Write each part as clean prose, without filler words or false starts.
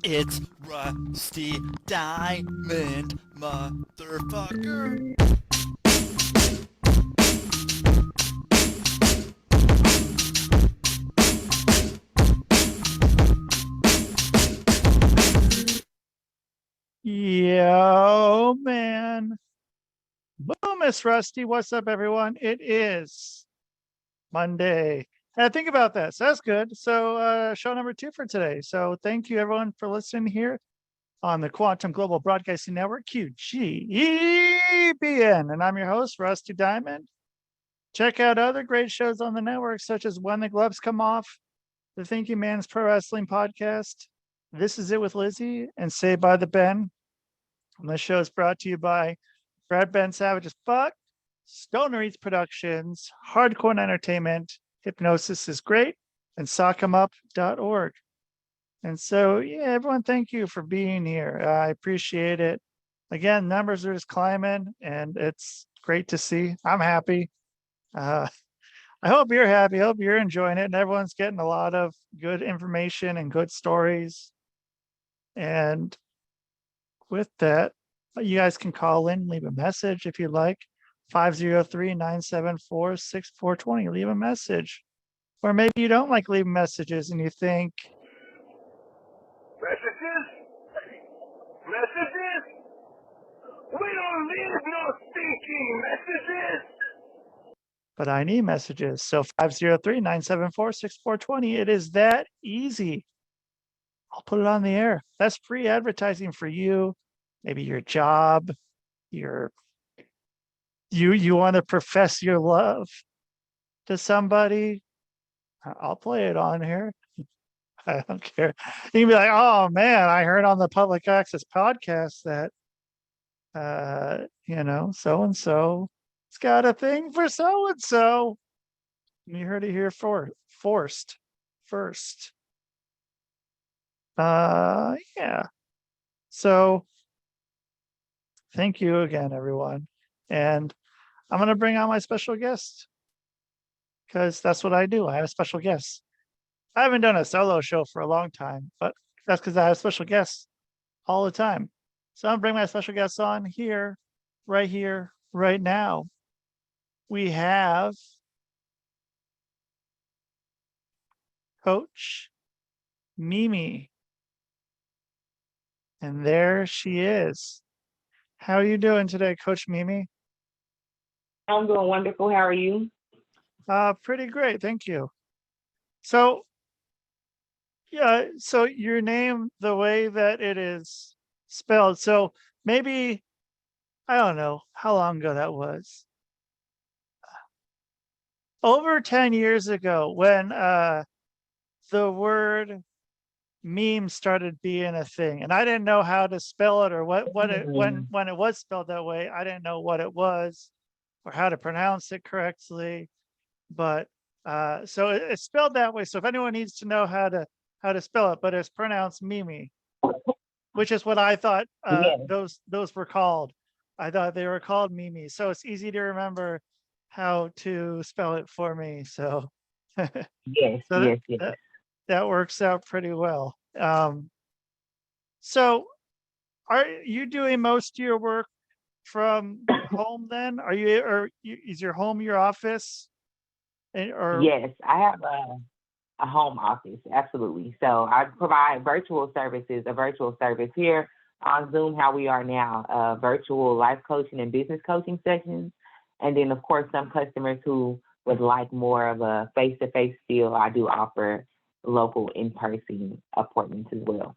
It's Rusty Diamond, motherfucker. Yo, man. Boom, it's Rusty. What's up, everyone? It is Monday. Think about that. So that's good. So show number 2 for today. So thank you, everyone, for listening here on the Quantum Global Broadcasting Network, QGBN. And I'm your host, Rusty Diamond. Check out other great shows on the network, such as When the Gloves Come Off, the Thinking Man's Pro Wrestling Podcast, This Is It with Lizzie, and Saved by the Ben. And this show is brought to you by Brad Ben Savage as Fuck, Stoner Eats Productions, Hardcore Entertainment, Hypnosis is Great, and SockEmUp.org. And so, yeah, everyone, thank you for being here. I appreciate it. Again, numbers are just climbing, and it's great to see. I'm happy. I hope you're happy. I hope you're enjoying it, and everyone's getting a lot of good information and good stories. And with that, you guys can call in, leave a message if you'd like. 503-974-6420. Leave a message. Or maybe you don't like leaving messages and you think, Messages? We don't need no stinking messages. but I need messages. So 503-974-6420. It is that easy. I'll put it on the air. That's free advertising for you. Maybe your job, you want to profess your love to somebody. I'll play it on here. I don't care. You can be like, oh man, I heard on the public access podcast that so-and-so it's got a thing for so-and-so. You heard it here first. Yeah. So thank you again, everyone. And I'm going to bring on my special guest because that's what I do. I have a special guest. I haven't done a solo show for a long time, but that's because I have special guests all the time. So I'm bringing my special guests on here, right now. We have Coach Mimi. And there she is. How are you doing today, Coach Mimi? I'm doing wonderful. How are you? Pretty great, thank you. So, yeah, so your name, the way that it is spelled. So maybe, I don't know how long ago that was. Over 10 years ago, when the word meme started being a thing, and I didn't know how to spell it or when it was spelled that way, I didn't know what it was or how to pronounce it correctly. But so it's spelled that way. So if anyone needs to know how to spell it, but it's pronounced Mimi, which is what I thought those were called. I thought they were called Mimi. So it's easy to remember how to spell it for me. So Yes, so yes. that works out pretty well. So are you doing most of your work from home then? Is your home your office? Yes, I have a home office, absolutely. So I provide virtual services, a virtual service here on Zoom, how we are now, virtual life coaching and business coaching sessions. And then, of course, some customers who would like more of a face-to-face feel, I do offer local in-person appointments as well.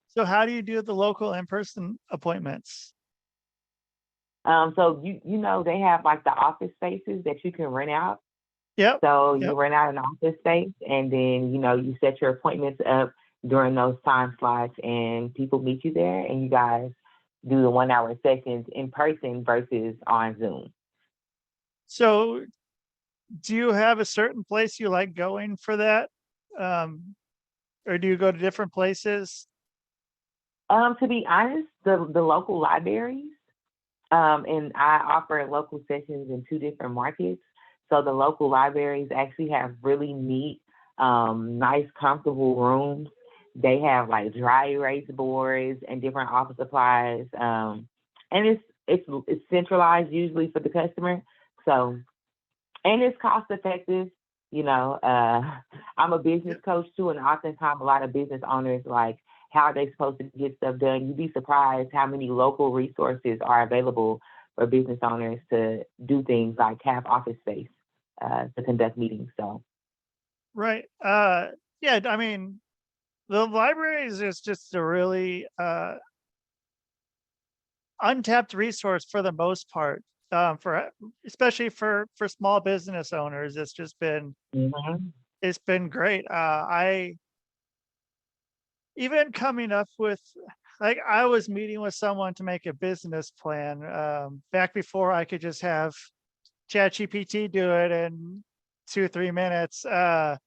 So how do you do the local in-person appointments? So you know they have like the office spaces that you can rent out. Yep. So you rent out an office space, and then you set your appointments up during those time slots, and people meet you there, and you guys do the 1-hour sessions in person versus on Zoom. So do you have a certain place you like going for that? Or do you go to different places? To be honest, the local libraries, and I offer local sessions in 2 different markets. So the local libraries actually have really neat, nice, comfortable rooms They have like dry erase boards and different office supplies. And it's centralized usually for the customer. So, and it's cost effective. You know, I'm a business coach too, and oftentimes a lot of business owners, like, how are they supposed to get stuff done? You'd be surprised how many local resources are available for business owners to do things like have office space to conduct meetings. So, Right. Yeah, I mean, the libraries is just a really untapped resource for the most part. For especially for small business owners, it's just been it's been great. I even coming up with, like, I was meeting with someone to make a business plan back before I could just have ChatGPT do it in 2 or 3 minutes. I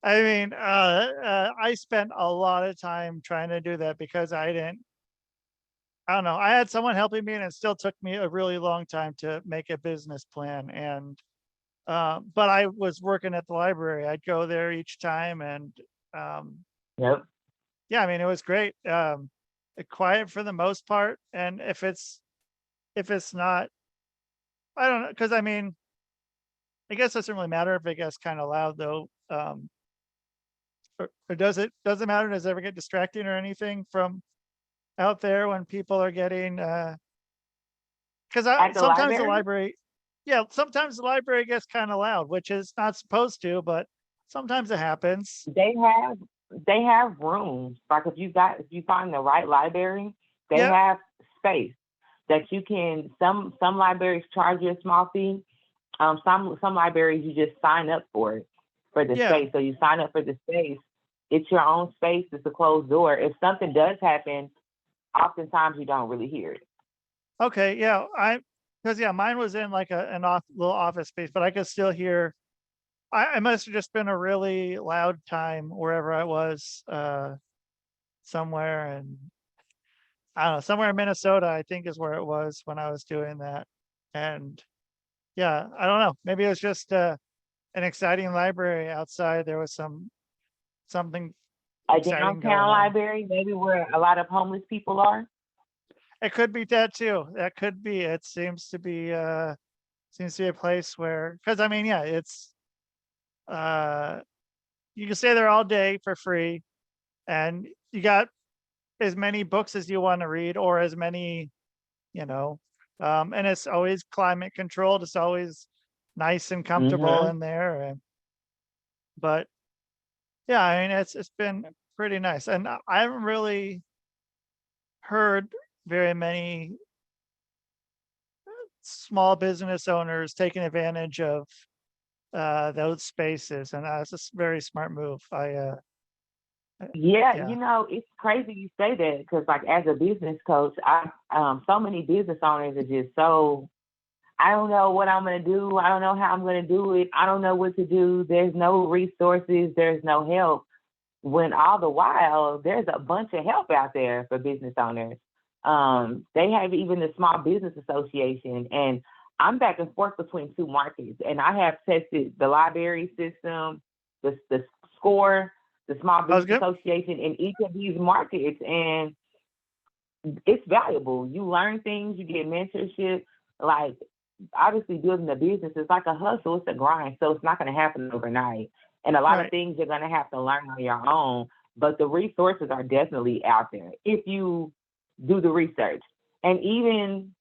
mean, I spent a lot of time trying to do that because I don't know. I had someone helping me, and it still took me a really long time to make a business plan. And but I was working at the library. I'd go there each time, and yep. yeah, I mean, it was great. Quiet for the most part, and if it's not, I don't know, because I mean, I guess it doesn't really matter if it gets kind of loud though. Or does it? Doesn't matter. Does it ever get distracting or anything from out there when people are getting? Because At the sometimes the library? library, yeah, sometimes the library gets kind of loud, which is not supposed to, but sometimes it happens. They have rooms. Like if you find the right library, they Yeah, have space that you can. Some libraries charge you a small fee. Some libraries you just sign up for it, for the yeah. space. So you sign up for the space. It's your own space. It's a closed door. If something does happen, oftentimes you don't really hear it. Okay, yeah. Because yeah, mine was in like little office space, but I could still hear. I must have just been a really loud time wherever I was, somewhere, and I don't know, somewhere in Minnesota, I think is where it was when I was doing that. And yeah, I don't know. Maybe it was just an exciting library outside. There was something A exciting going downtown on. library, maybe where a lot of homeless people are. It could be that too. That could be. It seems to be a place where, because I mean, yeah, it's uh you can stay there all day for free, and you got as many books as you want to read, or as many, you know, and it's always climate controlled. It's always nice and comfortable Mm-hmm. in there. But yeah, I mean, it's been pretty nice, and I haven't really heard very many small business owners taking advantage of those spaces, and that's a very smart move. Yeah, Yeah, it's crazy you say that because, like, as a business coach, so many business owners are just so, I don't know what I'm going to do. I don't know how I'm going to do it. I don't know what to do. There's no resources. There's no help. When all the while, there's a bunch of help out there for business owners. They have even the Small Business Association, and I'm back and forth between two markets, and I have tested the library system, the SCORE, the Small that was Business good. Association in each of these markets, and it's valuable. You learn things, you get mentorship. Like, obviously, building a business is like a hustle, it's a grind, so it's not going to happen overnight. And a lot of Right. things you're going to have to learn on your own, but the resources are definitely out there if you do the research. And even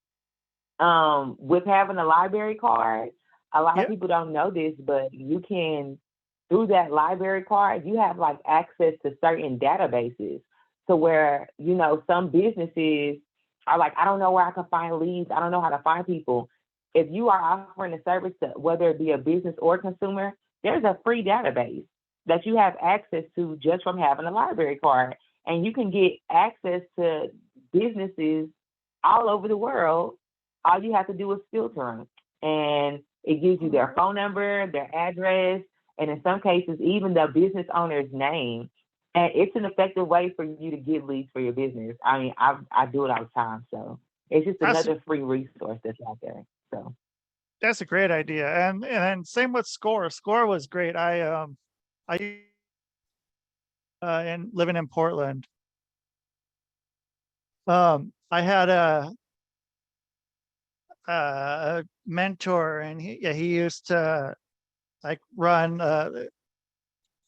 with having a library card, a lot of Yeah. people don't know this, but you can, through that library card, you have like access to certain databases. So where, some businesses are like, I don't know where I can find leads. I don't know how to find people. If you are offering a service to whether it be a business or consumer, there's a free database that you have access to just from having a library card. And you can get access to businesses all over the world. All you have to do is filter them. And it gives you their phone number, their address, and in some cases, even the business owner's name. And it's an effective way for you to get leads for your business. I mean, I do it all the time. So it's just That's another free resource that's out there. So that's a great idea. And then same with Score. Score was great. I and living in Portland. I had a mentor, and he used to like run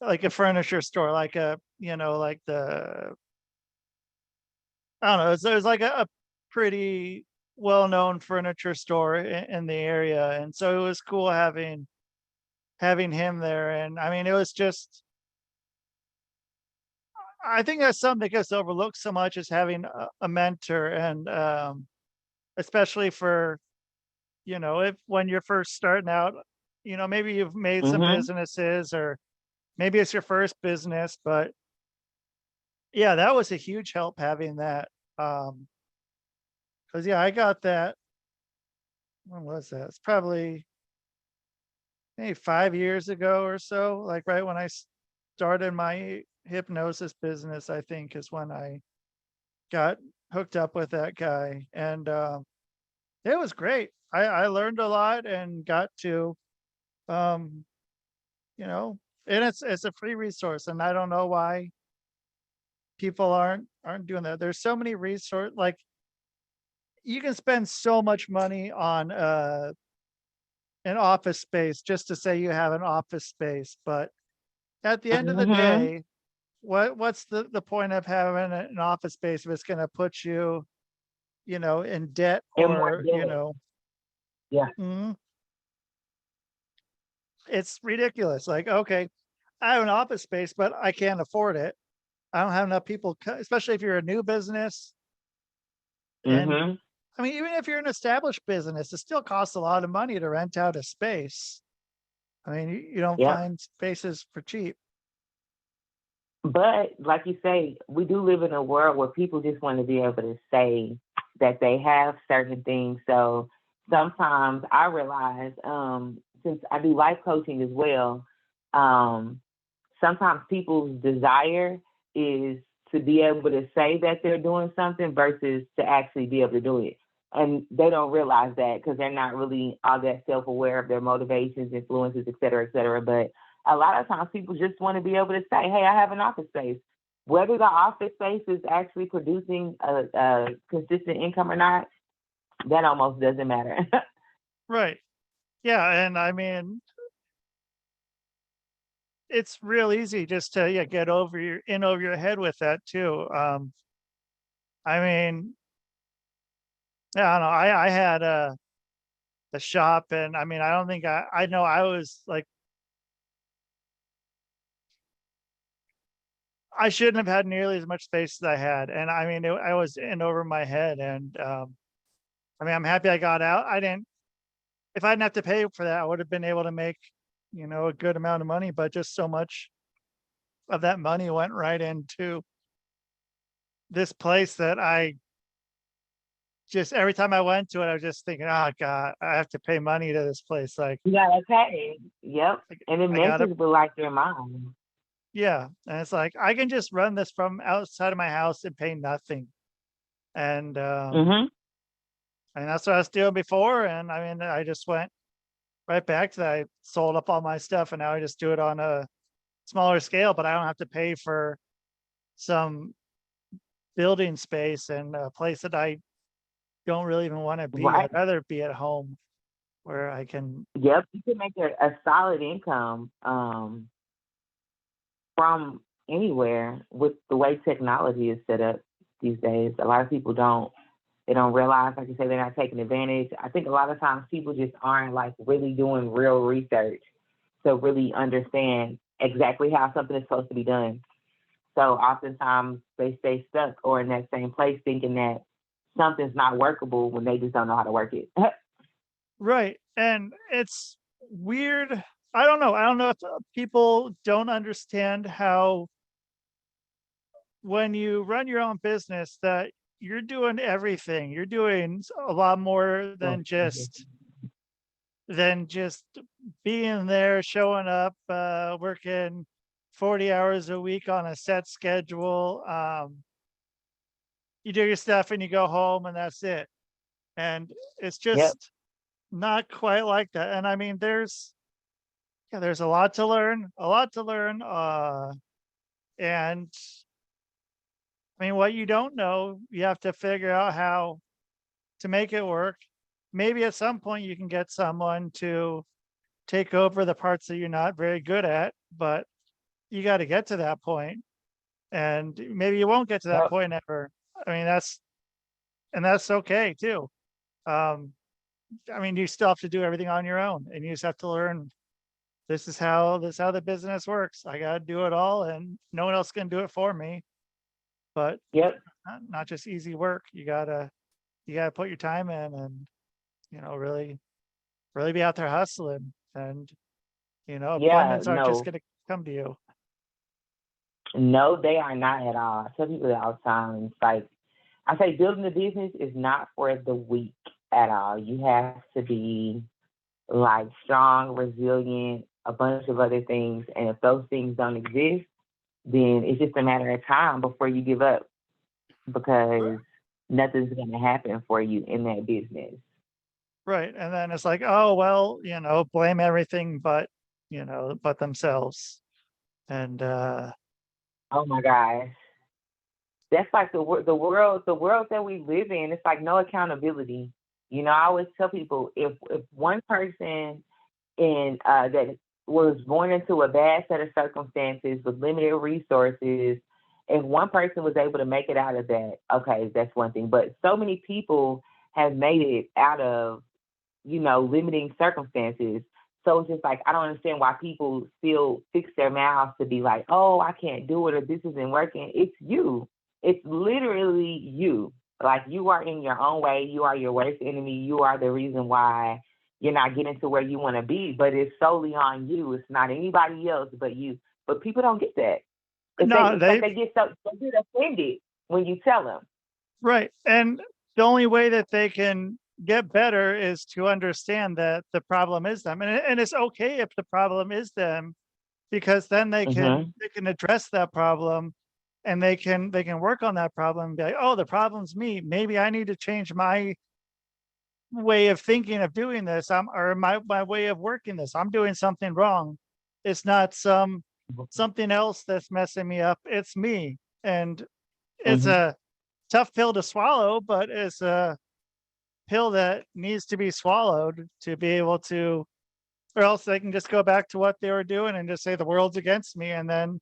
like a furniture store, like like I don't know, it was like a pretty well-known furniture store in the area, and so it was cool having him there. And I mean, it was just, I think that's something that gets overlooked so much, is having a mentor. And especially for, if when you're first starting out, maybe you've made some Mm-hmm. businesses, or maybe it's your first business. But yeah, that was a huge help having that. Because yeah, I got that. When was that? It's probably maybe 5 years ago or so. Like right when I started my hypnosis business, I think is when I got hooked up with that guy. And it was great. I learned a lot and got to, um, and it's a free resource. And I don't know why people aren't doing that. There's so many resources. Like, you can spend so much money on an office space just to say you have an office space, but at the end of the Mm-hmm. day, what's the point of having an office space if it's going to put you, in debt, And more or dead. Yeah. mhm, it's ridiculous. Like, okay, I have an office space, but I can't afford it. I don't have enough people, especially if you're a new business. And Mm-hmm. I mean, even if you're an established business, it still costs a lot of money to rent out a space. I mean, you don't Yep. find spaces for cheap. But like you say, we do live in a world where people just want to be able to say that they have certain things. So sometimes I realize, since I do life coaching as well, um, sometimes people's desire is to be able to say that they're doing something versus to actually be able to do it. And they don't realize that because they're not really all that self-aware of their motivations, influences, et cetera, et cetera. But a lot of times people just want to be able to say, hey, I have an office space. Whether the office space is actually producing a consistent income or not, that almost doesn't matter. Right. Yeah. And I mean, it's real easy just to, yeah, get over your head with that too. I mean, yeah, I don't know. I had a shop, and I mean, I don't think I know, I was like, I shouldn't have had nearly as much space as I had. And I mean, I was in over my head. And I mean, I'm happy I got out. If I didn't have to pay for that, I would have been able to make, a good amount of money. But just so much of that money went right into this place that I just, every time I went to it, I was just thinking, oh God, I have to pay money to this place. Like, You gotta pay. Yep. And it I gotta, messes with like your mind. yeah. And it's like, I can just run this from outside of my house and pay nothing. And Mm-hmm. that's what I was doing before. And I mean, I just went right back to that. I sold up all my stuff, and now I just do it on a smaller scale, but I don't have to pay for some building space and a place that I don't really even want to be. Right. I'd rather be at home where I can. Yep. You can make a solid income from anywhere with the way technology is set up these days. A lot of people don't realize, like you say, they're not taking advantage. I think a lot of times people just aren't like really doing real research to really understand exactly how something is supposed to be done. So oftentimes they stay stuck or in that same place thinking that something's not workable when they just don't know how to work it. Right. And it's weird. I don't know. I don't know if people don't understand how, when you run your own business, that you're doing everything. You're doing a lot more than just being there, showing up, working 40 hours a week on a set schedule. You do your stuff and you go home, and that's it. And it's Yep. just not quite like that. And I mean, there's a lot to learn, a lot to learn. And I mean, what you don't know, you have to figure out how to make it work. Maybe at some point you can get someone to take over the parts that you're not very good at, but you got to get to that point. And maybe you won't get to that Yep. point ever. I mean, that's okay too. Um, I mean, you still have to do everything on your own, and you just have to learn this is how the business works. I got to do it all, and no one else can do it for me. But Yep. not just easy work. You gotta put your time in, and really be out there hustling, and Yeah. appointments aren't just No. gonna come to you. No, they are not at all. I tell people that all the time. It's like I say, building a business is not for the weak at all. You have to be like strong, resilient, a bunch of other things. And if those things don't exist, then it's just a matter of time before you give up, because nothing's going to happen for you in that business. Right. And then it's like, oh well, blame everything but themselves. And Oh my gosh. That's like the world that we live in. It's like no accountability. I always tell people, if one person that was born into a bad set of circumstances with limited resources, if one person was able to make it out of that, okay, that's one thing. But so many people have made it out of, limiting circumstances. So it's just like, I don't understand why people still fix their mouths to be like, oh, I can't do it, or this isn't working. It's you. It's literally you. Like, you are in your own way. You are your worst enemy. You are the reason why you're not getting to where you want to be. But it's solely on you. It's not anybody else but you. But people don't get that. no, They get offended when you tell them. right. And the only way that they can get better is to understand that the problem is them. And it's okay if the problem is them, because then they can address that problem, and they can work on that problem and be like, oh, the problem's me. Maybe I need to change my way of thinking of doing this. Or my way of working this. I'm doing something wrong. It's not something else that's messing me up. It's me. And it's a tough pill to swallow, but it's a pill that needs to be swallowed to be able to, or else they can just go back to what they were doing and just say the world's against me. And then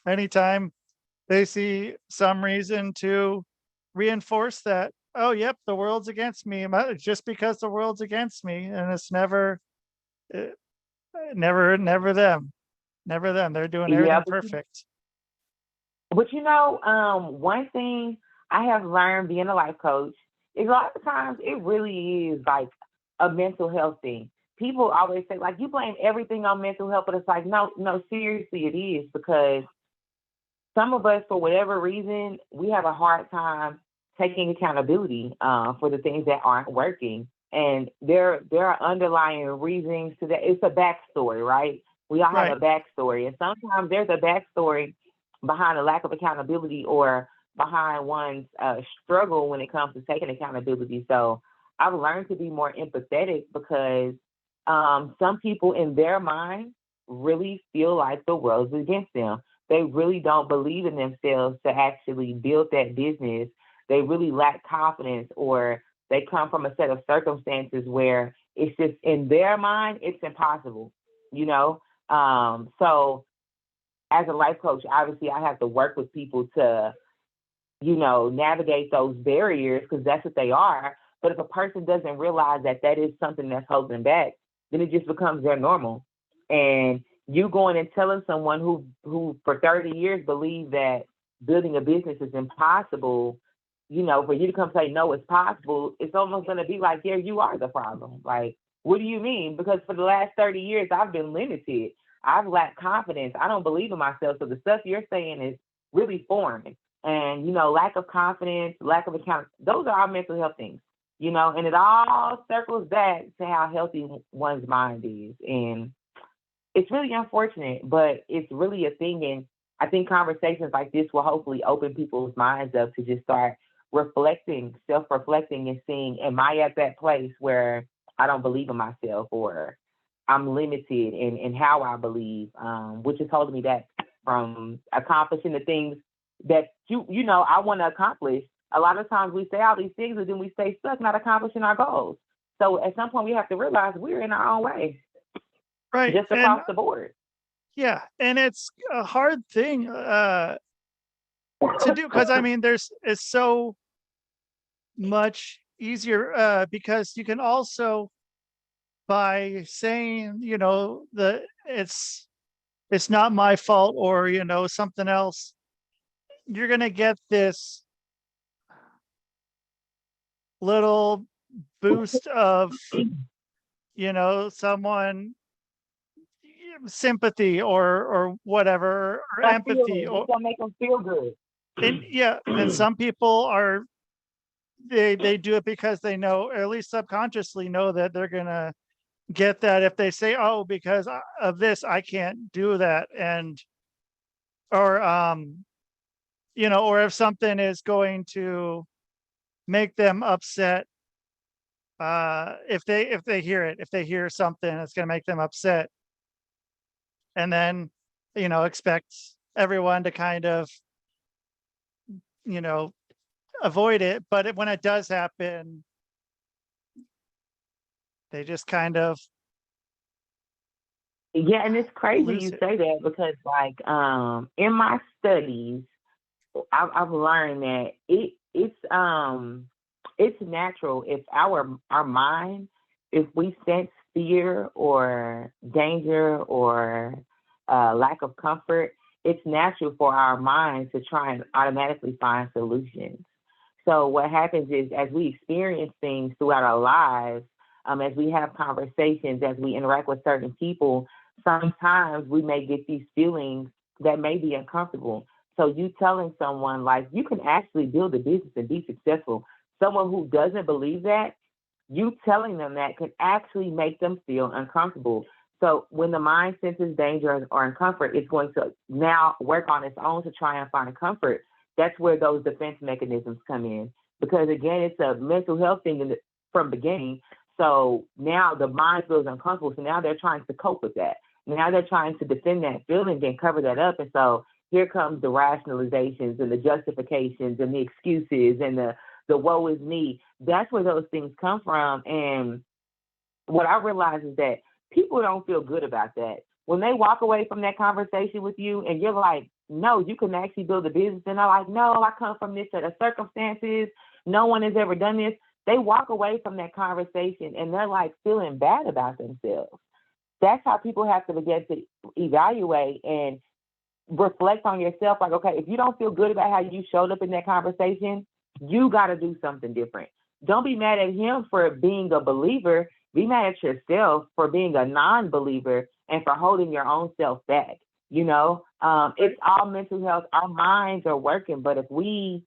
anytime they see some reason to reinforce that, oh, yep, the world's against me, just because the world's against me. And it's never, uh, never them. Never them. They're doing everything perfect. But one thing I have learned being a life coach is a lot of times it really is like a mental health thing. People always say, like, you blame everything on mental health, but it's like, no, seriously, it is, because some of us, for whatever reason, we have a hard time taking accountability for the things that aren't working. And there are underlying reasons to that. It's a backstory, right? We all have a backstory. And sometimes there's a backstory behind a lack of accountability or behind one's struggle when it comes to taking accountability. So I've learned to be more empathetic, because some people in their mind really feel like the world's against them. They really don't believe in themselves to actually build that business. They really lack confidence, or they come from a set of circumstances where it's just in their mind, it's impossible, So as a life coach, obviously I have to work with people to, navigate those barriers, because that's what they are. But if a person doesn't realize that that is something that's holding them back, then it just becomes their normal. And you going and telling someone who for 30 years believed that building a business is impossible, for you to come say, no, it's possible, it's almost going to be like, yeah, you are the problem. Like, what do you mean? Because for the last 30 years, I've been limited. I've lacked confidence. I don't believe in myself. So the stuff you're saying is really foreign. And, lack of confidence, lack of account, those are our mental health things, and it all circles back to how healthy one's mind is. And it's really unfortunate, but it's really a thing. And I think conversations like this will hopefully open people's minds up to just start reflecting, self-reflecting, and seeing, am I at that place where I don't believe in myself, or I'm limited in how I believe, which is holding me back from accomplishing the things that I want to accomplish. A lot of times we say all these things and then we stay stuck not accomplishing our goals. So at some point we have to realize we're in our own way. Right. Just across the board. Yeah. And it's a hard thing to do, because I mean, it's so much easier because you can also, by saying, it's not my fault, or, something else, you're going to get this little boost of, someone sympathy or whatever, or empathy, or gonna make them feel good. And some people are, they do it because they know, or at least subconsciously know, that they're gonna get that if they say, oh, because of this I can't do that, or or if something is going to make them upset, if they hear something that's going to make them upset, and then expect everyone to kind of avoid it, but when it does happen, they just kind of and it's crazy you say that, because like in my studies I've learned that it's natural if our mind, if we sense fear or danger or lack of comfort, it's natural for our minds to try and automatically find solutions. So what happens is, as we experience things throughout our lives, as we have conversations, as we interact with certain people, sometimes we may get these feelings that may be uncomfortable. So you telling someone like you can actually build a business and be successful, someone who doesn't believe that, you telling them that could actually make them feel uncomfortable. So when the mind senses danger or uncomfort, it's going to now work on its own to try and find comfort. That's where those defense mechanisms come in. Because again, it's a mental health thing from beginning. So now the mind feels uncomfortable. So now they're trying to cope with that. Now they're trying to defend that feeling and cover that up. And so here comes the rationalizations and the justifications and the excuses and the woe is me. That's where those things come from. And what I realize is that people don't feel good about that. When they walk away from that conversation with you and you're like, no, you can actually build a business. And they're like, no, I come from this set of circumstances. No one has ever done this. They walk away from that conversation and they're like feeling bad about themselves. That's how people have to begin to evaluate and reflect on yourself. Like, okay, if you don't feel good about how you showed up in that conversation, you got to do something different. Don't be mad at him for being a believer. Be mad at yourself for being a non-believer and for holding your own self back. It's all mental health. Our minds are working, but if we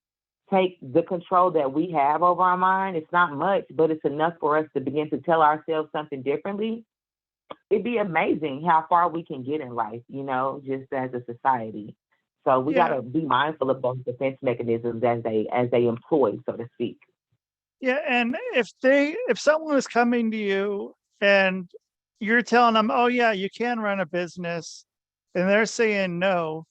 take the control that we have over our mind, it's not much, but it's enough for us to begin to tell ourselves something differently. It'd be amazing how far we can get in life, just as a society. So we got to be mindful of those defense mechanisms as they employ, so to speak. Yeah, and if someone is coming to you and you're telling them, oh yeah, you can run a business, and they're saying no,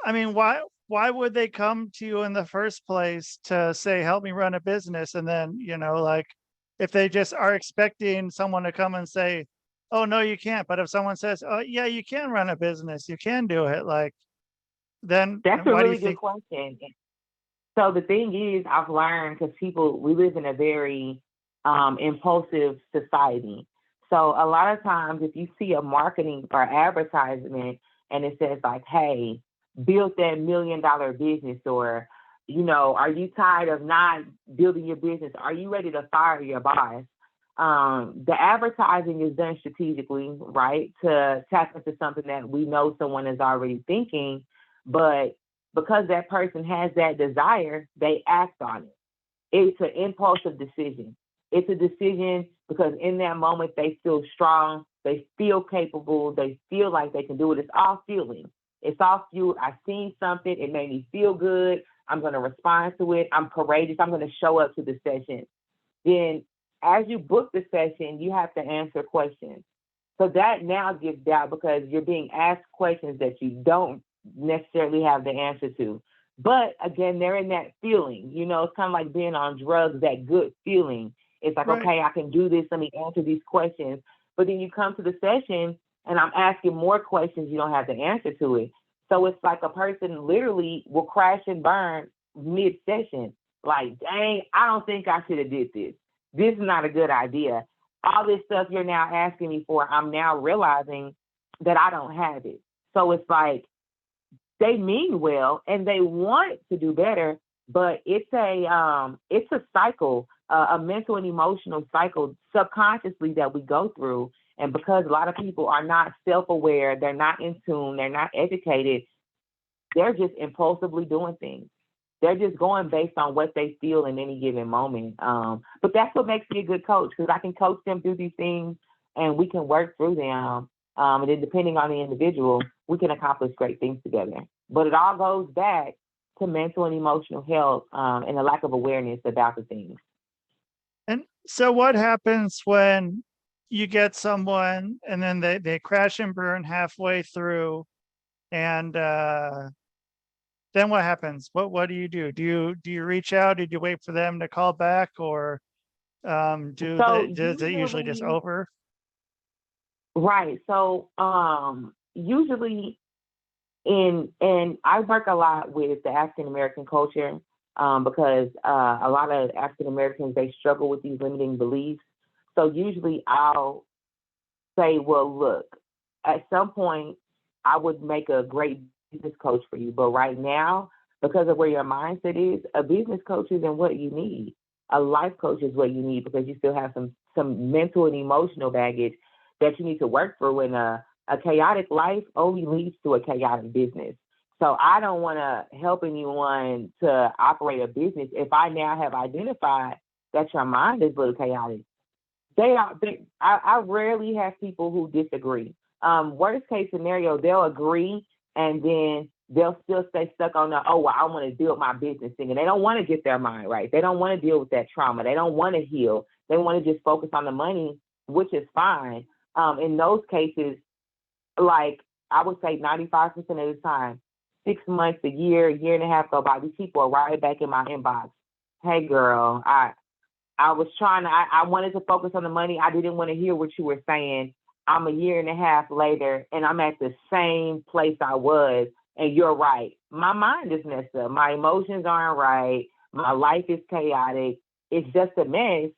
I mean, why would they come to you in the first place to say, help me run a business? And then, if they just are expecting someone to come and say, oh no, you can't. But if someone says, oh yeah, you can run a business, you can do it, then that's a really good question. So the thing is, I've learned, because we live in a very impulsive society. So a lot of times if you see a marketing or advertisement and it says like, hey, build that $1 million business, or, are you tired of not building your business? Are you ready to fire your boss? The advertising is done strategically, right, to tap into something that we know someone is already thinking, but because that person has that desire, they act on it. It's an impulsive decision. It's a decision because in that moment they feel strong, they feel capable, they feel like they can do it. It's all feeling. It's all fueled. I seen something, it made me feel good. I'm going to respond to it. I'm courageous. I'm going to show up to the session. Then as you book the session, you have to answer questions. So that now gives doubt because you're being asked questions that you don't necessarily have the answer to. But again, they're in that feeling, it's kind of like being on drugs, that good feeling. It's like, Right. okay, I can do this. Let me answer these questions. But then you come to the session and I'm asking more questions. You don't have the answer to it. So it's like a person literally will crash and burn mid-session. Like, dang, I don't think I should have did this. This is not a good idea. All this stuff you're now asking me for, I'm now realizing that I don't have it. So it's like they mean well and they want to do better, but it's a cycle, a mental and emotional cycle subconsciously that we go through. And because a lot of people are not self-aware, they're not in tune, they're not educated, they're just impulsively doing things. They're just going based on what they feel in any given moment. But that's what makes me a good coach, because I can coach them through these things and we can work through them. And then depending on the individual, we can accomplish great things together. But it all goes back to mental and emotional health and a lack of awareness about the things. And so what happens when you get someone and then they crash and burn halfway through, and then what happens? What do you do? Do you reach out? Did you wait for them to call back, or does it usually just over? Right. So usually and I work a lot with the African American culture because a lot of African Americans, they struggle with these limiting beliefs. So usually I'll say, well, look, at some point I would make a great business coach for you. But right now, because of where your mindset is, a business coach isn't what you need. A life coach is what you need, because you still have some mental and emotional baggage that you need to work through. And a chaotic life only leads to a chaotic business. So I don't want to help anyone to operate a business if I now have identified that your mind is a little chaotic. I rarely have people who disagree. Worst case scenario, they'll agree and then they'll still stay stuck on I want to build my business thing. And they don't want to get their mind right. They don't want to deal with that trauma. They don't want to heal. They want to just focus on the money, which is fine. In those cases, like I would say 95% of the time, 6 months, a year and a half go by, these people are right back in my inbox. Hey girl, I wanted to focus on the money. I didn't want to hear what you were saying. I'm a year and a half later and I'm at the same place I was. And you're right. My mind is messed up. My emotions aren't right. My life is chaotic. It's just a mess.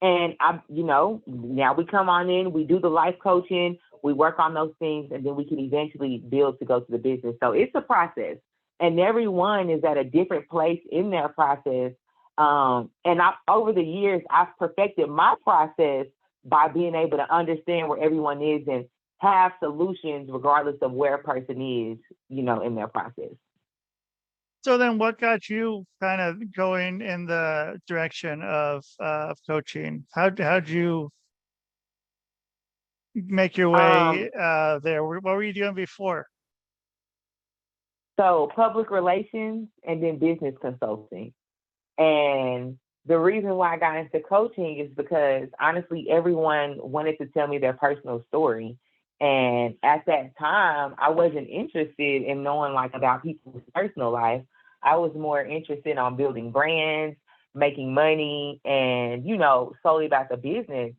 And now we come on in, we do the life coaching, we work on those things, and then we can eventually build to go to the business. So it's a process, and everyone is at a different place in their process. Over the years, I've perfected my process by being able to understand where everyone is and have solutions regardless of where a person is, in their process. So then what got you kind of going in the direction of coaching? How'd you make your way there? What were you doing before? So public relations and then business consulting. And the reason why I got into coaching is because honestly, everyone wanted to tell me their personal story. And at that time, I wasn't interested in knowing about people's personal life. I was more interested on building brands, making money, and, solely about the business.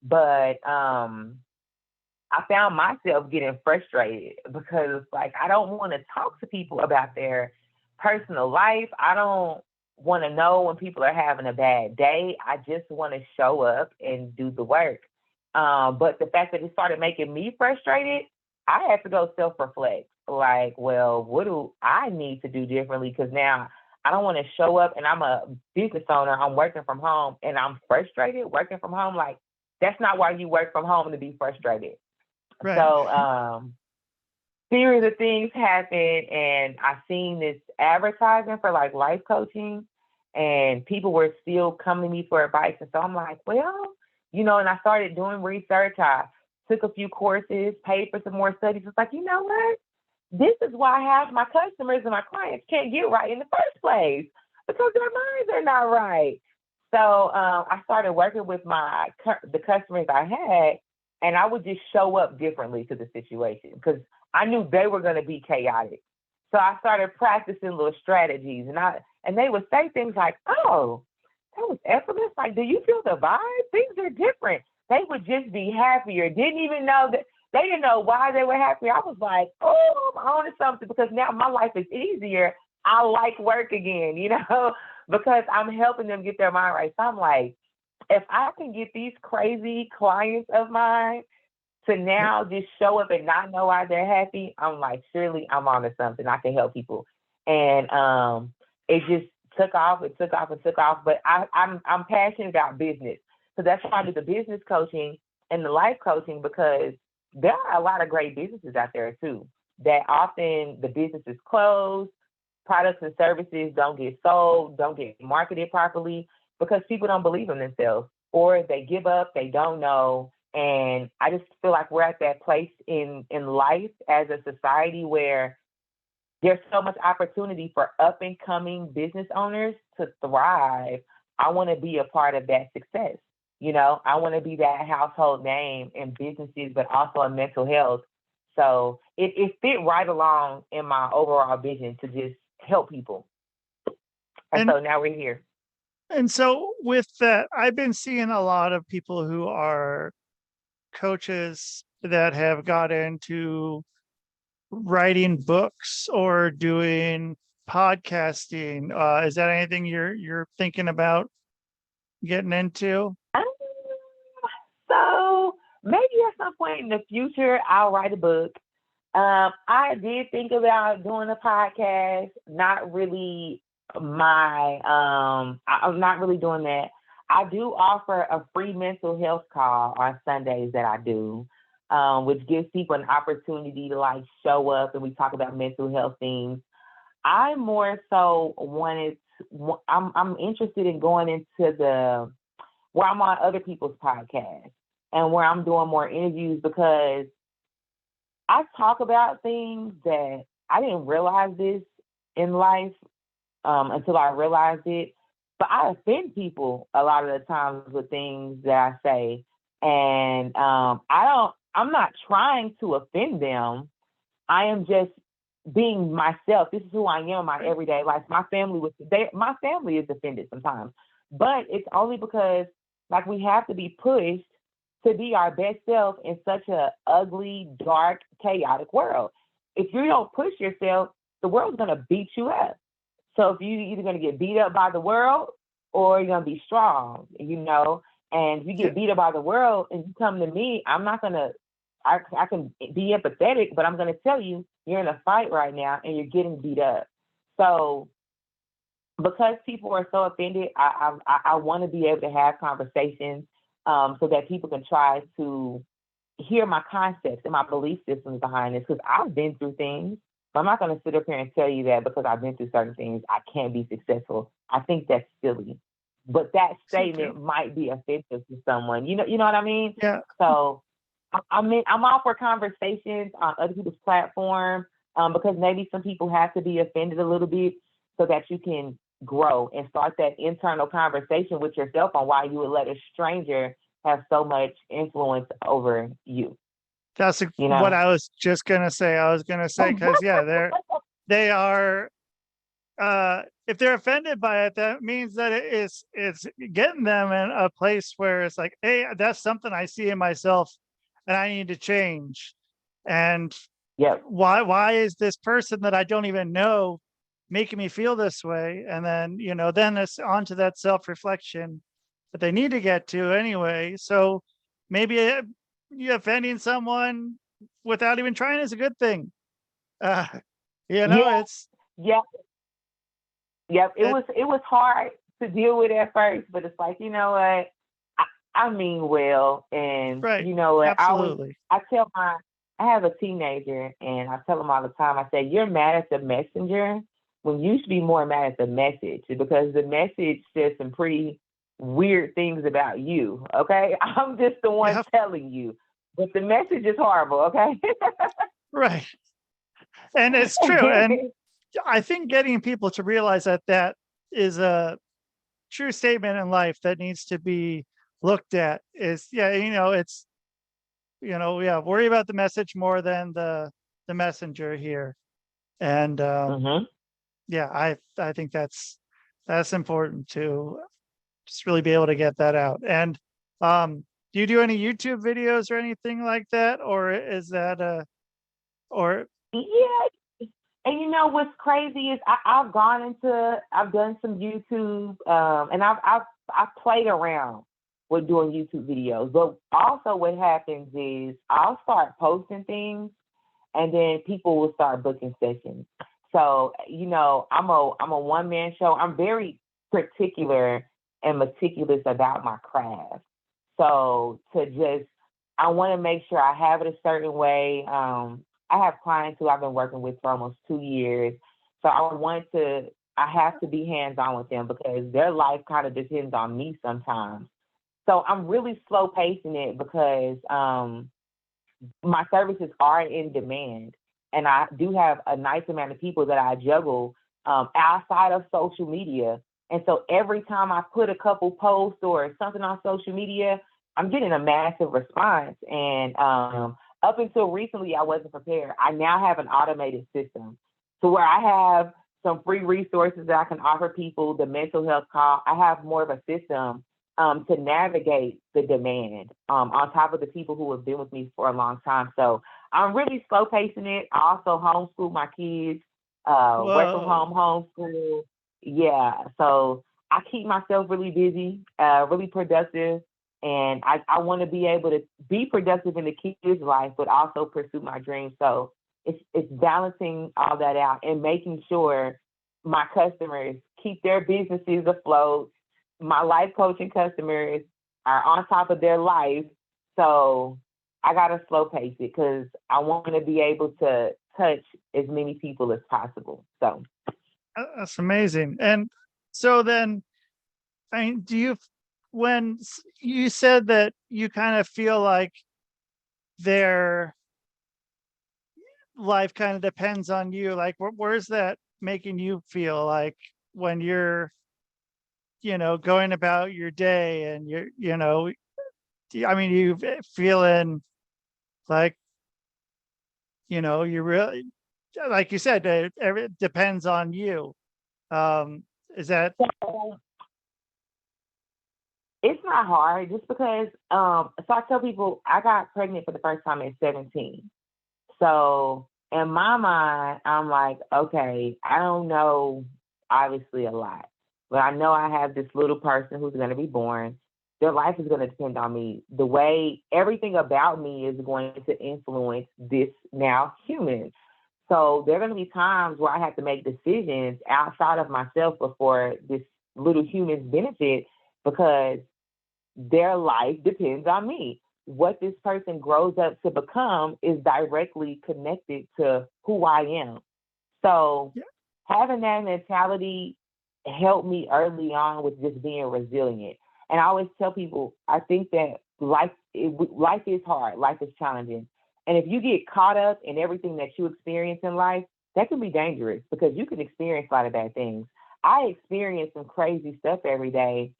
But I found myself getting frustrated because, I don't want to talk to people about their personal life. I don't want to know when people are having a bad day. I just want to show up and do the work. But the fact that it started making me frustrated, I had to go self-reflect. What do I need to do differently? Because now I don't want to show up and I'm a business owner. I'm working from home and I'm frustrated working from home. That's not why you work from home, to be frustrated. Right. So, series of things happened, and I seen this advertisement for life coaching, and people were still coming to me for advice. And so I'm like, and I started doing research. I took a few courses, paid for some more studies. It's like, you know what? This is why half my customers and my clients can't get right in the first place, because their minds are not right. So I started working with the customers I had, and I would just show up differently to the situation because I knew they were going to be chaotic. So I started practicing little strategies, and they would say things like, "Oh, that was effortless. Like, do you feel the vibe? Things are different." They would just be happier. Didn't even know that they didn't know why they were happy. I was like, "Oh, I'm on to something," because now my life is easier. I like work again, because I'm helping them get their mind right. So I'm like, if I can get these crazy clients of mine to now just show up and not know why they're happy, I'm like, surely I'm on to something. I can help people. And it just took off. It took off and took off. But I'm passionate about business. So that's why I do the business coaching and the life coaching, because there are a lot of great businesses out there too, that often the business is closed, products and services don't get sold, don't get marketed properly because people don't believe in themselves, or they give up, they don't know. And I just feel like we're at that place in life as a society where there's so much opportunity for up and coming business owners to thrive. I want to be a part of that success. I want to be that household name in businesses, but also in mental health. So it fit right along in my overall vision to just help people. And so now we're here. And so with that, I've been seeing a lot of people who are coaches that have got into writing books or doing podcasting. Is that anything you're thinking about getting into? So maybe at some point in the future, I'll write a book. I did think about doing a podcast. Not really I'm not really doing that. I do offer a free mental health call on Sundays that I do, which gives people an opportunity to show up and we talk about mental health things. I more so I'm interested in going into where I'm on other people's podcasts and where I'm doing more interviews, because I talk about things that I didn't realize this in life until I realized it. But I offend people a lot of the times with things that I say. And I'm not trying to offend them. I am just being myself. This is who I am in my everyday life. My family is offended sometimes. But it's only because we have to be pushed to be our best self in such a ugly, dark, chaotic world. If you don't push yourself, the world's going to beat you up. So if you're either going to get beat up by the world or you're going to be strong, and if you get beat up by the world and you come to me, I'm not going to, I can be empathetic, but I'm going to tell you, you're in a fight right now and you're getting beat up. So because people are so offended, I want to be able to have conversations so that people can try to hear my concepts and my belief systems behind this, because I've been through things. So I'm not going to sit up here and tell you that because I've been through certain things, I can't be successful. I think that's silly. But that statement might be offensive to someone. You know what I mean? Yeah. So I'm all for conversations on other people's platform because maybe some people have to be offended a little bit so that you can grow and start that internal conversation with yourself on why you would let a stranger have so much influence over you. That's what I was just going to say. I was going to say, because they are, if they're offended by it, that means that it's getting them in a place where it's like, hey, that's something I see in myself and I need to change. And why is this person that I don't even know making me feel this way? And then, then it's onto that self-reflection that they need to get to anyway. So maybe you offending someone without even trying is a good thing. It's it was hard to deal with at first, but it's like, you know what, I mean well, and you know what, absolutely. I have a teenager and I tell him all the time, I say, you're mad at the messenger when you should be more mad at the message, because the message says some pretty weird things about you. Okay, I'm just the one telling you, but the message is horrible. Okay. Right. And it's true. And I think getting people to realize that is a true statement in life that needs to be looked at is, it's worry about the message more than the messenger here. And I think that's important to just really be able to get that out. And do you do any YouTube videos or anything like that, or is that or? Yeah, and you know what's crazy is I've done some YouTube, and I've played around with doing YouTube videos. But also what happens is I'll start posting things, and then people will start booking sessions. So, I'm a one-man show. I'm very particular and meticulous about my craft. So I want to make sure I have it a certain way. I have clients who I've been working with for almost 2 years. So I have to be hands-on with them because their life kind of depends on me sometimes. So I'm really slow pacing it because my services are in demand. And I do have a nice amount of people that I juggle outside of social media. And so every time I put a couple posts or something on social media, I'm getting a massive response. And up until recently, I wasn't prepared. I now have an automated system to where I have some free resources that I can offer people, the mental health call. I have more of a system to navigate the demand on top of the people who have been with me for a long time. So I'm really slow pacing it. I also homeschool my kids, work from home, homeschool. Yeah. So I keep myself really busy, really productive. And I want to be able to be productive in the kids' life, but also pursue my dreams. So it's balancing all that out and making sure my customers keep their businesses afloat. My life coaching customers are on top of their life. So I got to slow pace it because I want to be able to touch as many people as possible. So that's amazing. And so then, when you said that you kind of feel like their life kind of depends on you, like where's that making you feel like when you're going about your day and you feeling like you really, like you said, it depends on you. Is that? It's not hard just because, so I tell people I got pregnant for the first time at 17. So in my mind, I'm like, okay, I don't know, obviously a lot, but I know I have this little person who's going to be born. Their life is going to depend on me. The way everything about me is going to influence this now human. So there are going to be times where I have to make decisions outside of myself before this little human's benefit, because their life depends on me. What this person grows up to become is directly connected to who I am. So having that mentality helped me early on with just being resilient. And I always tell people, I think that life is hard, life is challenging. And if you get caught up in everything that you experience in life, that can be dangerous because you can experience a lot of bad things. I experience some crazy stuff every day,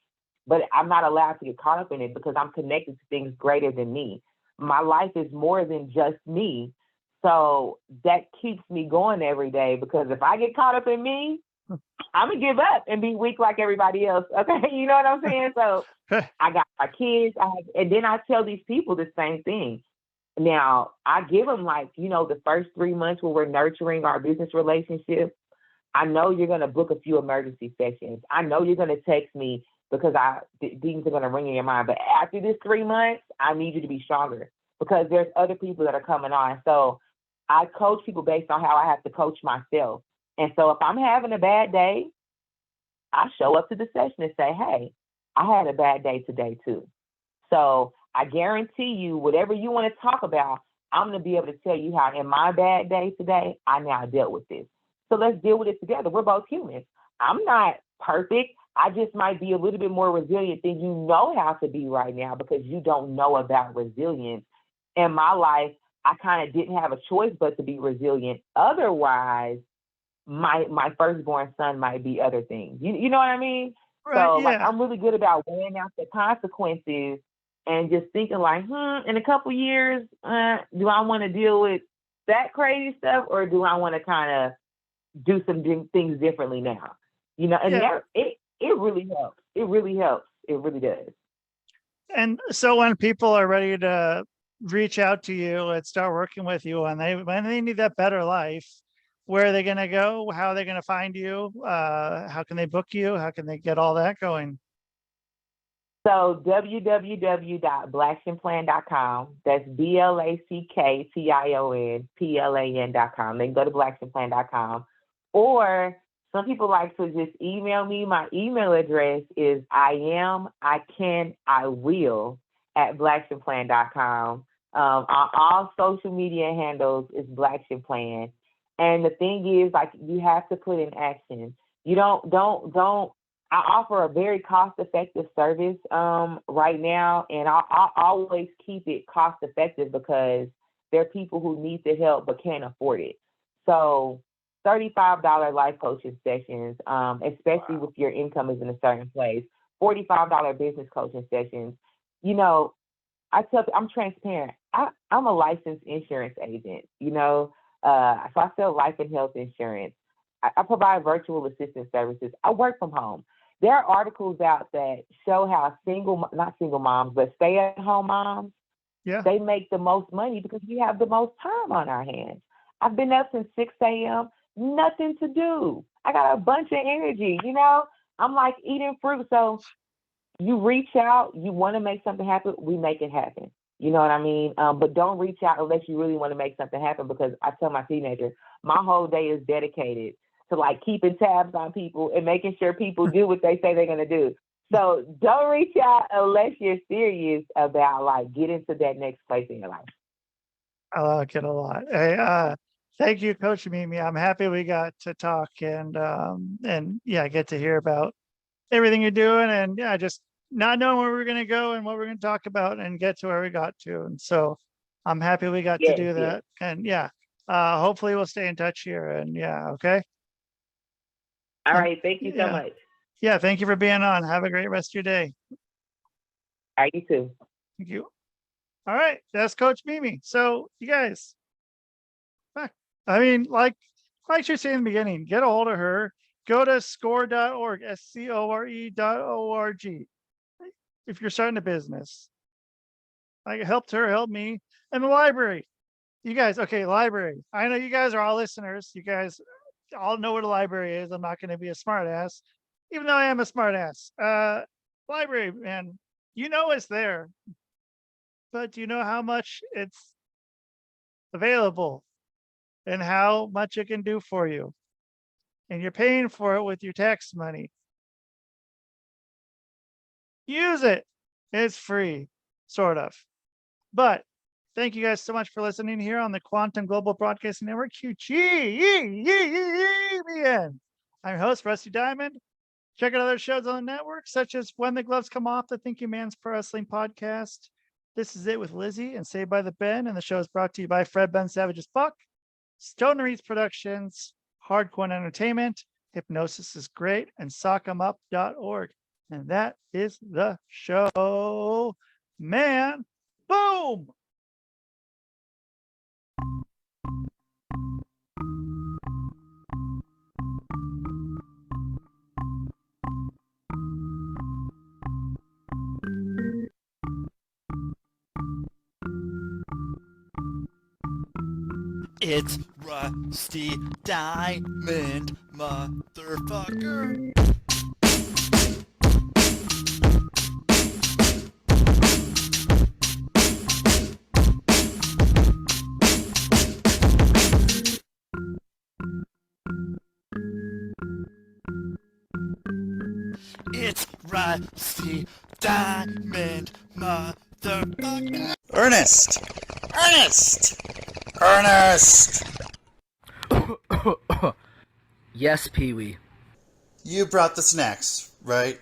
but I'm not allowed to get caught up in it because I'm connected to things greater than me. My life is more than just me. So that keeps me going every day, because if I get caught up in me, I'm going to give up and be weak like everybody else. Okay. You know what I'm saying? So I got my kids. And then I tell these people the same thing. Now, I give them the first 3 months when we're nurturing our business relationship, I know you're going to book a few emergency sessions. I know you're going to text me because things are going to ring in your mind. But after this 3 months, I need you to be stronger because there's other people that are coming on. So I coach people based on how I have to coach myself. And so if I'm having a bad day, I show up to the session and say, hey, I had a bad day today too. So I guarantee you, whatever you want to talk about, I'm going to be able to tell you how in my bad day today, I now dealt with this. So let's deal with it together. We're both humans. I'm not perfect. I just might be a little bit more resilient than you know how to be right now because you don't know about resilience. In my life, I kind of didn't have a choice but to be resilient. Otherwise, my firstborn son might be other things. You know what I mean? Right, So yeah. I'm really good about weighing out the consequences and just thinking like, in a couple years, do I want to deal with that crazy stuff, or do I want to kind of do some things differently now? You know, and it really helps. It really helps. It really does. And so when people are ready to reach out to you and start working with you, and when they need that better life, where are they going to go? How are they going to find you? How can they book you? How can they get all that going? So www.blackshinplan.com. That's BLACKTIONPLAN.com. They can go to blackshinplan.com. Or some people like to just email me. My email address is iwill@blackshinplan.com. On all social media handles is blackshinplan. And the thing is, like, you have to put in action. You don't. I offer a very cost-effective service right now, and I always keep it cost-effective because there are people who need the help but can't afford it. So $35 life coaching sessions, especially if your income is in a certain place, $45 business coaching sessions. You know, I'm transparent. I'm a licensed insurance agent, you know, so I sell life and health insurance. I provide virtual assistant services. I work from home. There are articles out that show how not single moms, but stay-at-home moms, they make the most money because we have the most time on our hands. I've been up since 6 a.m., nothing to do. I got a bunch of energy, you know? I'm like eating fruit. So you reach out, you want to make something happen, we make it happen. You know what I mean? But don't reach out unless you really want to make something happen, because I tell my teenager, my whole day is dedicated to like keeping tabs on people and making sure people do what they say they're going to do. So don't reach out unless you're serious about like getting to that next place in your life. I like it a lot. Hey, thank you, Coach Mimi. I'm happy we got to talk and get to hear about everything you're doing, and just not knowing where we're going to go and what we're going to talk about and get to where we got to. And so I'm happy we got to do that. And hopefully we'll stay in touch here. And okay. All right. Thank you so much. Yeah. Thank you for being on. Have a great rest of your day. All right, you too. Thank you. All right. That's Coach Mimi. So you guys, I mean, like you're saying in the beginning, get a hold of her. Go to score.org, SCORE.org. If you're starting a business, I helped her, help me. And the library. You guys, okay, library. I know you guys are all listeners. You guys all know what a library is. I'm not going to be a smart ass, even though I am a smart ass. Library, man, you know it's there. But do you know how much it's available and how much it can do for you? And you're paying for it with your tax money. Use it. It's free, sort of. But thank you guys so much for listening here on the Quantum Global Broadcasting Network, QGBN. I'm your host, Rusty Diamond. Check out other shows on the network, such as When the Gloves Come Off, the Thinking Man's Pro Wrestling Podcast. This is It with Lizzie and Saved by the Ben, and the show is brought to you by Fred Ben Savage's Buck, Stoner Eats Productions, Hardcore Entertainment, Hypnosis is Great, and Sock'emUp.org. And that is the show, man. Boom! It's Rusty Diamond, motherfucker. It's Rusty Diamond, motherfucker. Ernest! Yes, Pee-wee. You brought the snacks, right?